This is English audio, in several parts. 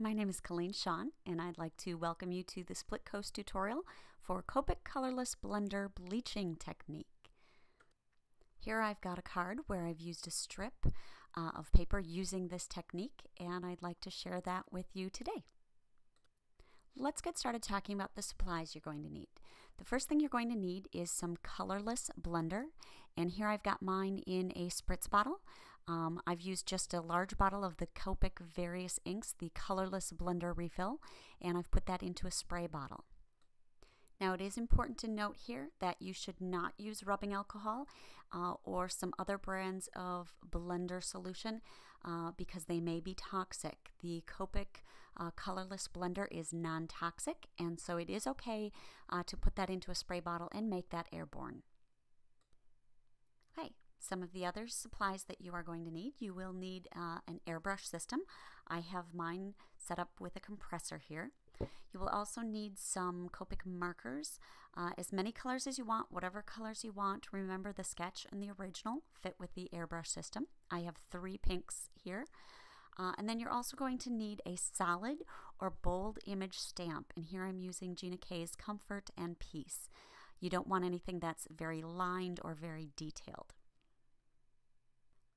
my name is Colleen Shawn, and I'd like to welcome you to the Split Coast tutorial for Copic Colorless Blender bleaching technique. Here I've got a card where I've used a strip of paper using this technique, and I'd like to share that with you today. Let's get started talking about the supplies you're going to need. The first thing you're going to need is some colorless blender, and here I've got mine in a spritz bottle. I've used just a large bottle of the Copic various inks, the Colorless Blender refill, and I've put that into a spray bottle. Now it is important to note here that you should not use rubbing alcohol or some other brands of blender solution because they may be toxic. The Copic Colorless Blender is non-toxic, and so it is okay to put that into a spray bottle and make that airborne. Okay, some of the other supplies that you are going to need. You will need an airbrush system. I have mine set up with a compressor here. You will also need some Copic markers, as many colors as you want, whatever colors you want. Remember, the sketch and the original fit with the airbrush system. I have 3 pinks here. And then you're also going to need a solid or bold image stamp. And here I'm using Gina K's Comfort and Peace. You don't want anything that's very lined or very detailed.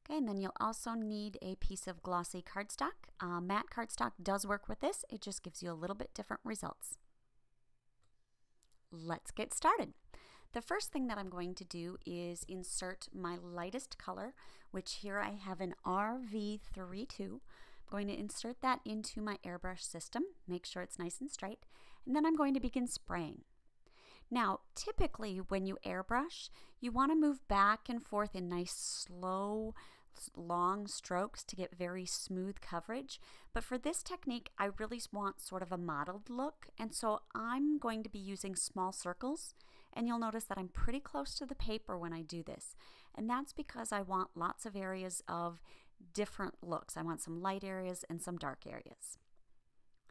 Okay, and then you'll also need a piece of glossy cardstock. Matte cardstock does work with this. It just gives you a little bit different results. Let's get started. The first thing that I'm going to do is insert my lightest color, which here I have an RV32. I'm going to insert that into my airbrush system. Make sure it's nice and straight. And then I'm going to begin spraying. Now, typically when you airbrush, you want to move back and forth in nice, slow, long strokes to get very smooth coverage. But for this technique, I really want sort of a mottled look, and so I'm going to be using small circles, and you'll notice that I'm pretty close to the paper when I do this. And that's because I want lots of areas of different looks. I want some light areas and some dark areas.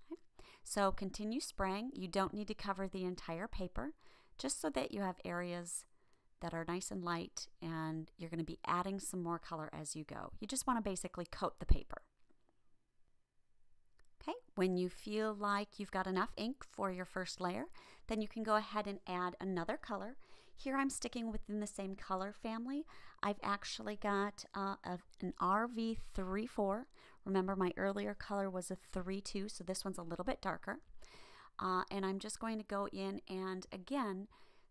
Okay. So continue spraying. You don't need to cover the entire paper, just so that you have areas that are nice and light, and you're going to be adding some more color as you go. You just want to basically coat the paper. Okay, when you feel like you've got enough ink for your first layer, then you can go ahead and add another color. Here I'm sticking within the same color family. I've actually got an RV34. Remember, my earlier color was a 32, so this one's a little bit darker. And I'm just going to go in and again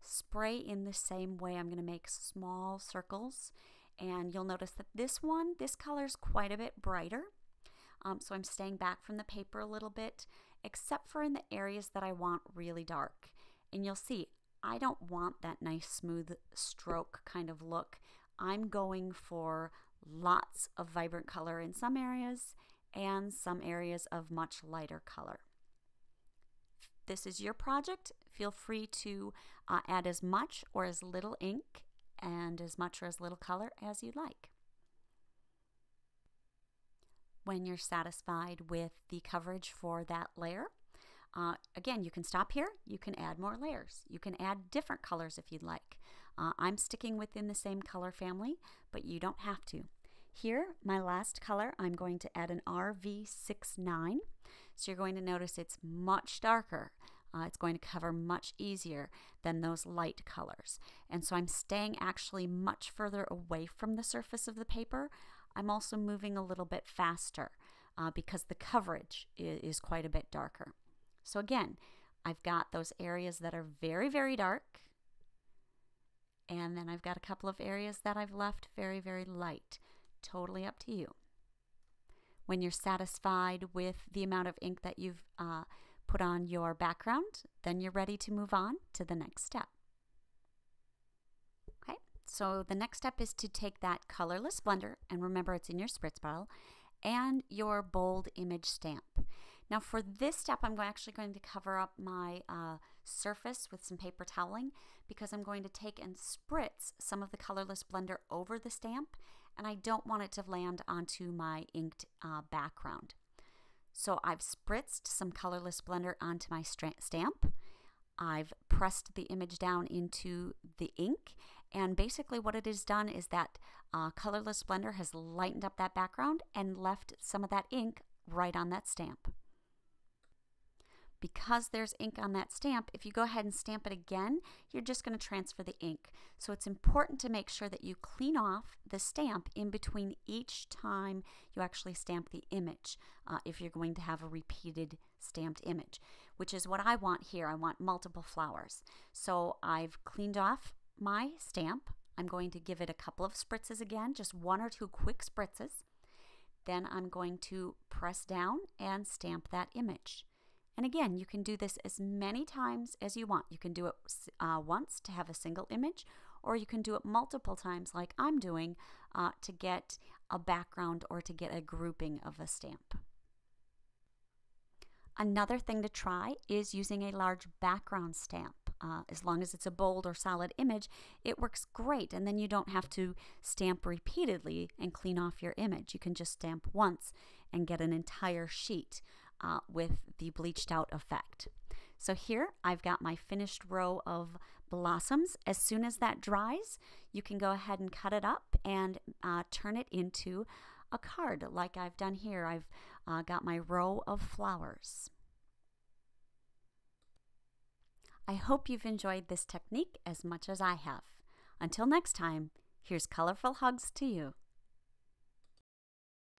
spray in the same way. I'm going to make small circles, and you'll notice that this color is quite a bit brighter. So I'm staying back from the paper a little bit, except for in the areas that I want really dark. And you'll see, I don't want that nice smooth stroke kind of look. I'm going for lots of vibrant color in some areas and some areas of much lighter color. This is your project. Feel free to add as much or as little ink and as much or as little color as you'd like. When you're satisfied with the coverage for that layer, again, you can stop here. You can add more layers. You can add different colors if you'd like. I'm sticking within the same color family, but you don't have to. Here, my last color, I'm going to add an RV69. So you're going to notice it's much darker. It's going to cover much easier than those light colors. And so I'm staying actually much further away from the surface of the paper. I'm also moving a little bit faster because the coverage is quite a bit darker. So again, I've got those areas that are very, very dark. And then I've got a couple of areas that I've left very, very light. Totally up to you. When you're satisfied with the amount of ink that you've put on your background, then you're ready to move on to the next step. Okay, so the next step is to take that colorless blender, and remember it's in your spritz bottle, and your bold image stamp. Now for this step, I'm actually going to cover up my surface with some paper toweling because I'm going to take and spritz some of the colorless blender over the stamp, and I don't want it to land onto my inked background. So I've spritzed some colorless blender onto my stamp. I've pressed the image down into the ink, and basically what it has done is that Colorless Blender has lightened up that background and left some of that ink right on that stamp. because there's ink on that stamp, if you go ahead and stamp it again, you're just going to transfer the ink. So it's important to make sure that you clean off the stamp in between each time you actually stamp the image, if you're going to have a repeated stamped image, which is what I want here. I want multiple flowers. So I've cleaned off my stamp. I'm going to give it a couple of spritzes again, just 1 or 2 quick spritzes. Then I'm going to press down and stamp that image. And again, you can do this as many times as you want. You can do it once to have a single image, or you can do it multiple times like I'm doing to get a background or to get a grouping of a stamp. Another thing to try is using a large background stamp. As long as it's a bold or solid image, it works great, and then you don't have to stamp repeatedly and clean off your image. You can just stamp once and get an entire sheet with the bleached out effect. So here I've got my finished row of blossoms. As soon as that dries, you can go ahead and cut it up and turn it into a card like I've done here. I've got my row of flowers. I hope you've enjoyed this technique as much as I have. Until next time, here's colorful hugs to you.